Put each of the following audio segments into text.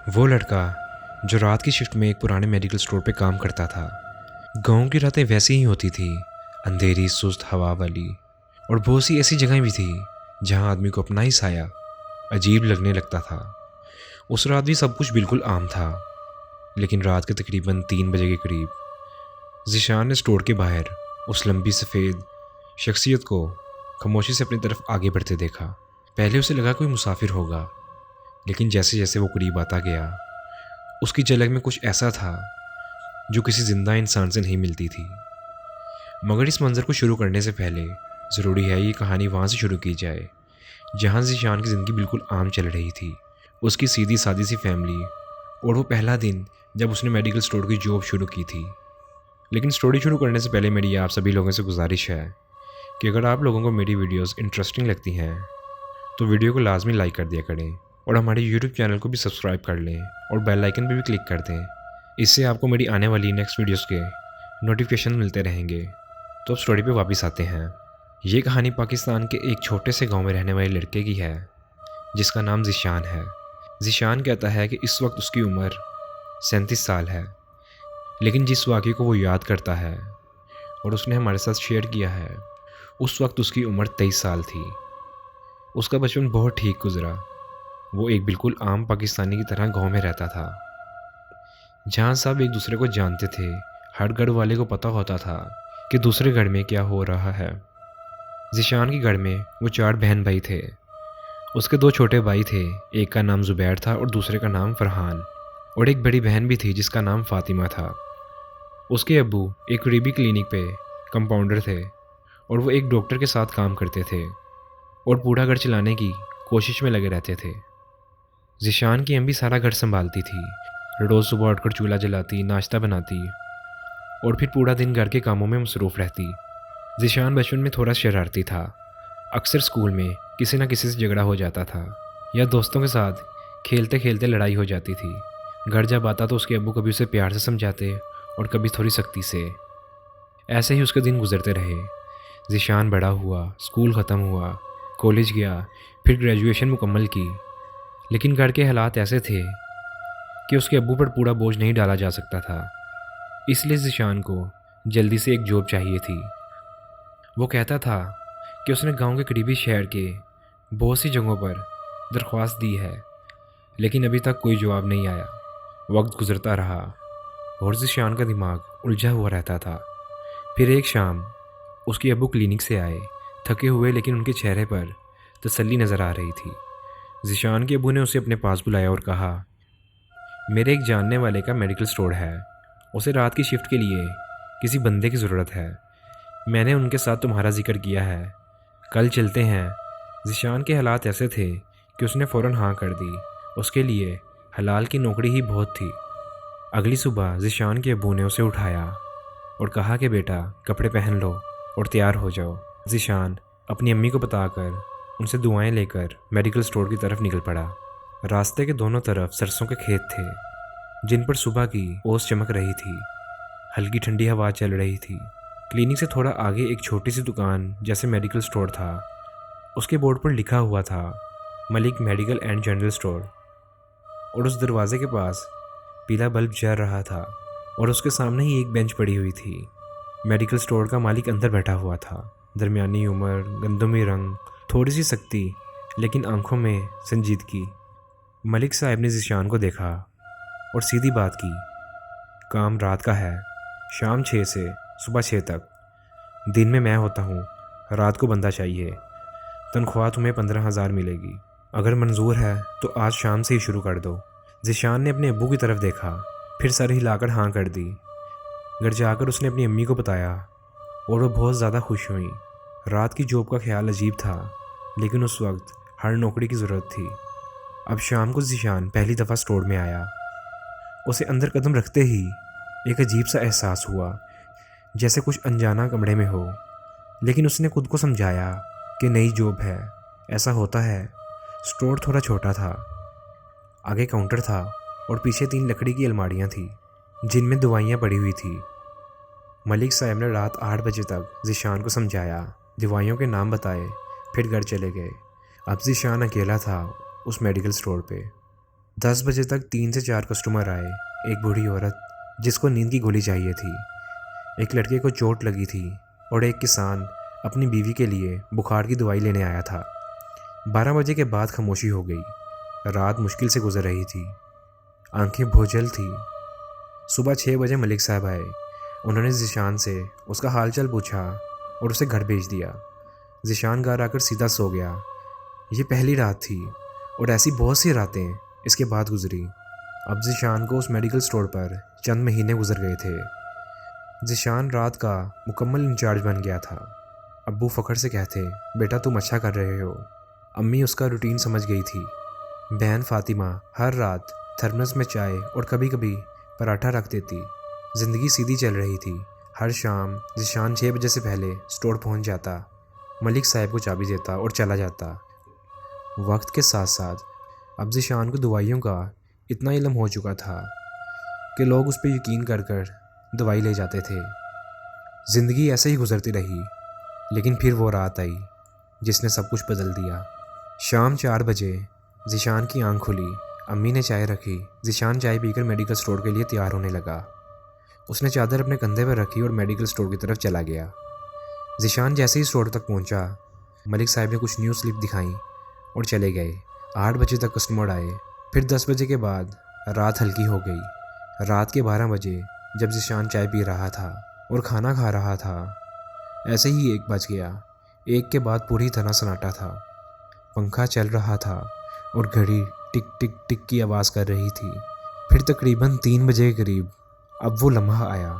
वो लड़का जो रात की शिफ्ट में एक पुराने मेडिकल स्टोर पे काम करता था। गांव की रातें वैसी ही होती थी, अंधेरी सुस्त हवा वाली। और बहुत सी ऐसी जगहें भी थी जहां आदमी को अपना ही साया अजीब लगने लगता था। उस रात भी सब कुछ बिल्कुल आम था, लेकिन रात के तकरीबन 3 बजे के करीब ज़ीशान ने स्टोर के बाहर उस लंबी सफ़ेद शख्सियत को खामोशी से अपनी तरफ आगे बढ़ते देखा। पहले उसे लगा कोई मुसाफिर होगा, लेकिन जैसे जैसे वो करीब आता गया उसकी झलक में कुछ ऐसा था जो किसी जिंदा इंसान से नहीं मिलती थी। मगर इस मंजर को शुरू करने से पहले ज़रूरी है ये कहानी वहाँ से शुरू की जाए जहाँ ज़ीशान की ज़िंदगी बिल्कुल आम चल रही थी। उसकी सीधी सादी सी फैमिली और वो पहला दिन जब उसने मेडिकल स्टोर की जॉब शुरू की थी। लेकिन स्टोरी शुरू करने से पहले मेरी आप सभी लोगों से गुजारिश है कि अगर आप लोगों को मेरी वीडियोस इंटरेस्टिंग लगती हैं तो वीडियो को लाजमी लाइक कर दिया करें और हमारे यूट्यूब चैनल को भी सब्सक्राइब कर लें और बेल आइकन पर भी क्लिक कर दें। इससे आपको मेरी आने वाली नेक्स्ट वीडियोस के नोटिफिकेशन मिलते रहेंगे। तो अब स्टोरी पे वापस आते हैं। ये कहानी पाकिस्तान के एक छोटे से गांव में रहने वाले लड़के की है जिसका नाम ज़ीशान है। ज़ीशान कहता है कि इस वक्त उसकी उम्र 37 साल है, लेकिन जिस वाक़े को वो याद करता है और उसने हमारे साथ शेयर किया है उस वक्त उसकी उम्र 23 साल थी। उसका बचपन बहुत ठीक गुजरा। वो एक बिल्कुल आम पाकिस्तानी की तरह गांव में रहता था जहां सब एक दूसरे को जानते थे। हर घर वाले को पता होता था कि दूसरे घर में क्या हो रहा है। ज़ीशान के घर में वो 4 बहन भाई थे। उसके 2 छोटे भाई थे, एक का नाम ज़ुबैर था और दूसरे का नाम फरहान, और एक बड़ी बहन भी थी जिसका नाम फ़ातिमा था। उसके अब्बू एक करीबी क्लिनिक पे कंपाउंडर थे और वो एक डॉक्टर के साथ काम करते थे और पूरा घर चलाने की कोशिश में लगे रहते थे। ज़ीशान की अम्मी सारा घर संभालती थी। रोज़ सुबह उठकर चूल्हा जलाती, नाश्ता बनाती और फिर पूरा दिन घर के कामों में मसरूफ़ रहती। ज़ीशान बचपन में थोड़ा शरारती था। अक्सर स्कूल में किसी न किसी से झगड़ा हो जाता था या दोस्तों के साथ खेलते खेलते लड़ाई हो जाती थी। घर जब आता तो उसके अब्बू कभी उसे प्यार से समझाते और कभी थोड़ी सख्ती से। ऐसे ही उसके दिन गुजरते रहे। ज़ीशान बड़ा हुआ, स्कूल ख़त्म हुआ, कॉलेज गया, फिर ग्रेजुएशन मुकम्मल की। लेकिन घर के हालात ऐसे थे कि उसके अब्बू पर पूरा बोझ नहीं डाला जा सकता था, इसलिए ज़ीशान को जल्दी से एक जॉब चाहिए थी। वो कहता था कि उसने गांव के करीबी शहर के बहुत सी जगहों पर दरख्वास्त दी है, लेकिन अभी तक कोई जवाब नहीं आया। वक्त गुजरता रहा और ज़ीशान का दिमाग उलझा हुआ रहता था। फिर एक शाम उसके अब्बू क्लिनिक से आए, थके हुए, लेकिन उनके चेहरे पर तसल्ली नज़र आ रही थी। ज़ीशान के अब्बू ने उसे अपने पास बुलाया और कहा, मेरे एक जानने वाले का मेडिकल स्टोर है, उसे रात की शिफ्ट के लिए किसी बंदे की ज़रूरत है। मैंने उनके साथ तुम्हारा जिक्र किया है, कल चलते हैं। ज़ीशान के हालात ऐसे थे कि उसने फ़ौरन हाँ कर दी। उसके लिए हलाल की नौकरी ही बहुत थी। अगली सुबह ज़ीशान के अब्बू ने उसे उठाया और कहा कि बेटा कपड़े पहन लो और तैयार हो जाओ। ज़ीशान अपनी अम्मी को बताकर उनसे दुआएं लेकर मेडिकल स्टोर की तरफ निकल पड़ा। रास्ते के दोनों तरफ सरसों के खेत थे जिन पर सुबह की ओस चमक रही थी। हल्की ठंडी हवा चल रही थी। क्लिनिक से थोड़ा आगे एक छोटी सी दुकान जैसे मेडिकल स्टोर था। उसके बोर्ड पर लिखा हुआ था Malik medical and general store, और उस दरवाजे के पास पीला बल्ब जल रहा था और उसके सामने ही एक बेंच पड़ी हुई थी। मेडिकल स्टोर का मालिक अंदर बैठा हुआ था। दरमियानी उम्र, गंदमी रंग, थोड़ी सी सख्ती, लेकिन आंखों में संजीदगी। मलिक साहब ने ज़ीशान को देखा और सीधी बात की, काम रात का है, शाम 6 से सुबह 6 तक। दिन में मैं होता हूँ, रात को बंदा चाहिए। तनख्वाह तुम्हें 15,000 मिलेगी। अगर मंजूर है तो आज शाम से ही शुरू कर दो। ज़ीशान ने अपने अब्बू की तरफ देखा, फिर सर हिलाकर हाँ कर दी। घर जाकर उसने अपनी अम्मी को बताया और वो बहुत ज़्यादा खुश हुई। रात की जॉब का ख्याल अजीब था, लेकिन उस वक्त हर नौकरी की ज़रूरत थी। अब शाम को ज़ीशान पहली दफ़ा स्टोर में आया। उसे अंदर कदम रखते ही एक अजीब सा एहसास हुआ, जैसे कुछ अनजाना कमरे में हो। लेकिन उसने खुद को समझाया कि नई जॉब है, ऐसा होता है। स्टोर थोड़ा छोटा था। आगे काउंटर था और पीछे 3 लकड़ी की अलमारियां थी जिनमें दवाइयां पड़ी हुई थी। मलिक साहब ने रात 8 बजे तक ज़ीशान को समझाया, दवाइयों के नाम बताए, फिर घर चले गए। अब ज़ीशान अकेला था उस मेडिकल स्टोर पे। 10 बजे तक 3 से 4 कस्टमर आए। एक बूढ़ी औरत जिसको नींद की गोली चाहिए थी, एक लड़के को चोट लगी थी और एक किसान अपनी बीवी के लिए बुखार की दवाई लेने आया था। 12 बजे के बाद खामोशी हो गई। रात मुश्किल से गुजर रही थी, आंखें बोझल थी। सुबह 6 बजे मलिक साहब आए। उन्होंने ज़िशान से उसका हालचाल पूछा और उसे घर भेज दिया। ज़िशान घर आकर सीधा सो गया। ये पहली रात थी और ऐसी बहुत सी रातें इसके बाद गुजरी। अब ज़िशान को उस मेडिकल स्टोर पर चंद महीने गुजर गए थे। ज़िशान रात का मुकम्मल इंचार्ज बन गया था। अब्बू फ़ख्र से कहते, बेटा तुम अच्छा कर रहे हो। अम्मी उसका रूटीन समझ गई थी। बहन फ़ातिमा हर रात थर्मस में चाय और कभी कभी पराठा रख देती। ज़िंदगी सीधी चल रही थी। हर शाम ज़िशान 6 बजे से पहले स्टोर पहुंच जाता, मलिक साहब को चाबी देता और चला जाता। वक्त के साथ साथ अब ज़िशान को दवाइयों का इतना इल्म हो चुका था कि लोग उस पर यकीन कर कर दवाई ले जाते थे। ज़िंदगी ऐसे ही गुजरती रही, लेकिन फिर वो रात आई जिसने सब कुछ बदल दिया। शाम 4 बजे ज़िशान की आंख खुली। अम्मी ने चाय रखी। ज़िशान चाय पीकर मेडिकल स्टोर के लिए तैयार होने लगा। उसने चादर अपने कंधे पर रखी और मेडिकल स्टोर की तरफ चला गया। ज़िशान जैसे ही स्टोर तक पहुंचा, मलिक साहब ने कुछ न्यूज़ स्लिप दिखाई और चले गए। 8 बजे तक कस्टमर आए। फिर 10 बजे के बाद रात हल्की हो गई। रात के 12 बजे जब ज़िशान चाय पी रहा था और खाना खा रहा था, ऐसे ही 1 बज गया। 1 के बाद पूरी तरह सन्नाटा था। पंखा चल रहा था और घड़ी टिक टिक टिक की आवाज़ कर रही थी। फिर तकरीबन 3 बजे के करीब अब वो लम्हा आया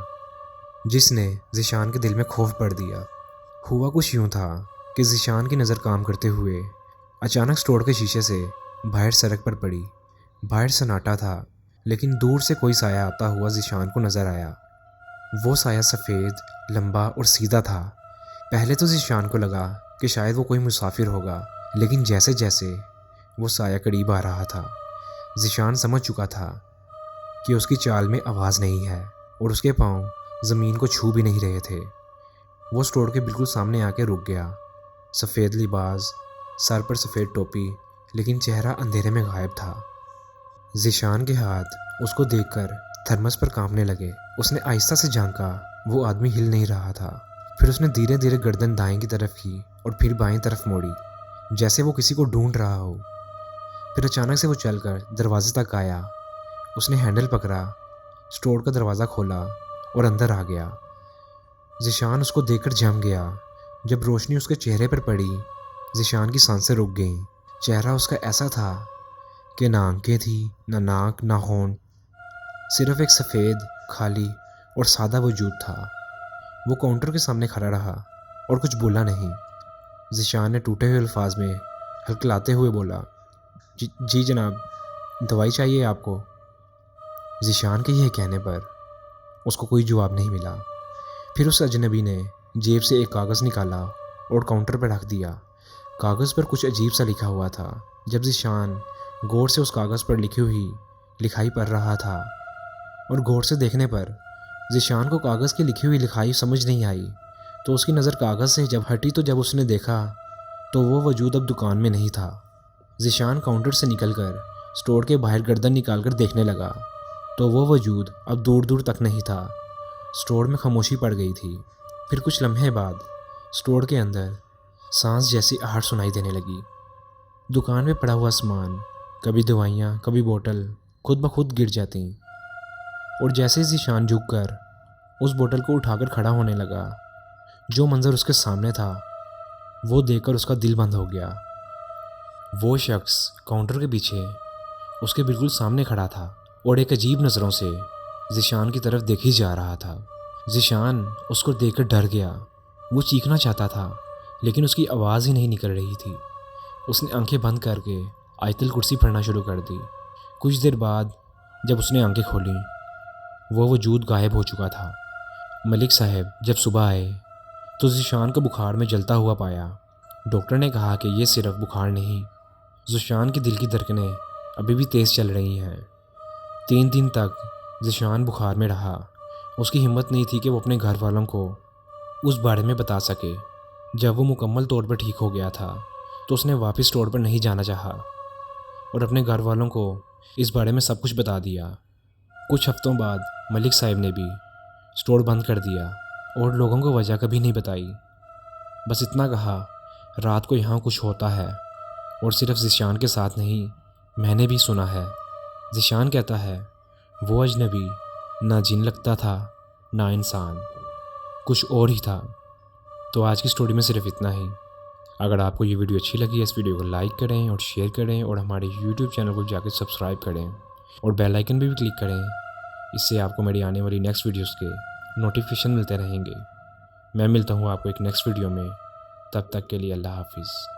जिसने ज़िशान के दिल में खौफ भर दिया। हुआ कुछ यूँ था कि ज़िशान की नज़र काम करते हुए अचानक स्टोर के शीशे से बाहर सड़क पर पड़ी। बाहर सन्नाटा था, लेकिन दूर से कोई साया आता हुआ ज़िशान को नज़र आया। वो साया सफ़ेद, लंबा और सीधा था। पहले तो ज़िशान को लगा कि शायद वो कोई मुसाफिर होगा, लेकिन जैसे जैसे वो साया करीब आ रहा था, ज़िशान समझ चुका था कि उसकी चाल में आवाज़ नहीं है और उसके पाँव ज़मीन को छू भी नहीं रहे थे। वो स्टोर के बिल्कुल सामने आके रुक गया। सफ़ेद लिबास, सर पर सफ़ेद टोपी, लेकिन चेहरा अंधेरे में गायब था। ज़िशान के हाथ उसको देखकर थर्मस पर कांपने लगे। उसने आहिस्ता से झांका, वो आदमी हिल नहीं रहा था। फिर उसने धीरे धीरे गर्दन दाएं की तरफ की और फिर बाएं तरफ मोड़ी, जैसे वो किसी को ढूंढ रहा हो। फिर अचानक से वो चलकर दरवाजे तक आया। उसने हैंडल पकड़ा, स्टोर का दरवाज़ा खोला और अंदर आ गया। ज़िशान उसको देखकर जम गया। जब रोशनी उसके चेहरे पर पड़ी, ज़िशान की सांसें रुक गईं। चेहरा उसका ऐसा था कि ना आंखें थी, ना नाक, ना होंठ, सिर्फ एक सफ़ेद, खाली और सादा वजूद था। वो काउंटर के सामने खड़ा रहा और कुछ बोला नहीं। ज़िशान ने टूटे हुए अल्फाज में हल्कलाते हुए बोला, जी जनाब, दवाई चाहिए आपको? ज़िशान के यह कहने पर उसको कोई जवाब नहीं मिला। फिर उस अजनबी ने जेब से एक कागज़ निकाला और काउंटर पर रख दिया। कागज़ पर कुछ अजीब सा लिखा हुआ था। जब ज़िशान गौर से उस कागज़ पर लिखी हुई लिखाई पढ़ रहा था और गौर से देखने पर ज़िशान को कागज़ की लिखी हुई लिखाई समझ नहीं आई, तो उसकी नज़र कागज़ से जब हटी तो जब उसने देखा तो वो वजूद अब दुकान में नहीं था। ज़िशान काउंटर से निकलकर स्टोर के बाहर गर्दन निकालकर देखने लगा तो वो वजूद अब दूर दूर तक नहीं था। स्टोर में खामोशी पड़ गई थी। फिर कुछ लम्हे बाद स्टोर के अंदर सांस जैसी आहट सुनाई देने लगी। दुकान में पड़ा हुआ सामान, कभी दवाइयाँ, कभी बोतल, खुद ब खुद गिर जाती और जैसे ज़िशान झुककर उस बोतल को उठाकर खड़ा होने लगा, जो मंज़र उसके सामने था वो देखकर उसका दिल बंद हो गया। वो शख्स काउंटर के पीछे उसके बिल्कुल सामने खड़ा था और एक अजीब नज़रों से ज़िशान की तरफ देखी जा रहा था। ज़िशान उसको देखकर डर गया। वो चीखना चाहता था, लेकिन उसकी आवाज़ ही नहीं निकल रही थी। उसने आंखें बंद करके आयतुल कुर्सी पढ़ना शुरू कर दी। कुछ देर बाद जब उसने आंखें खोली, वो वजूद गायब हो चुका था। मलिक साहब जब सुबह आए तो ज़िशान को बुखार में जलता हुआ पाया। डॉक्टर ने कहा कि ये सिर्फ बुखार नहीं, ज़िशान की दिल की धड़कनें अभी भी तेज़ चल रही हैं। 3 दिन तक ज़िशान बुखार में रहा। उसकी हिम्मत नहीं थी कि वो अपने घर वालों को उस बारे में बता सके। जब वो मुकम्मल तौर पर ठीक हो गया था तो उसने वापस स्टोर पर नहीं जाना चाहा और अपने घर वालों को इस बारे में सब कुछ बता दिया। कुछ हफ्तों बाद मलिक साहब ने भी स्टोर बंद कर दिया और लोगों को वजह कभी नहीं बताई। बस इतना कहा, रात को यहाँ कुछ होता है, और सिर्फ ज़िशान के साथ नहीं, मैंने भी सुना है। ज़िशान कहता है वो अजनबी ना जिन लगता था ना इंसान, कुछ और ही था। तो आज की स्टोरी में सिर्फ इतना ही। अगर आपको ये वीडियो अच्छी लगी है, इस वीडियो को लाइक करें और शेयर करें, और हमारे यूट्यूब चैनल को जाकर सब्सक्राइब करें और बेल आइकन भी क्लिक करें। इससे आपको मेरी आने वाली नेक्स्ट वीडियोस के नोटिफिकेशन मिलते रहेंगे। मैं मिलता हूँ आपको एक नेक्स्ट वीडियो में। तब तक के लिए अल्लाह हाफिज़।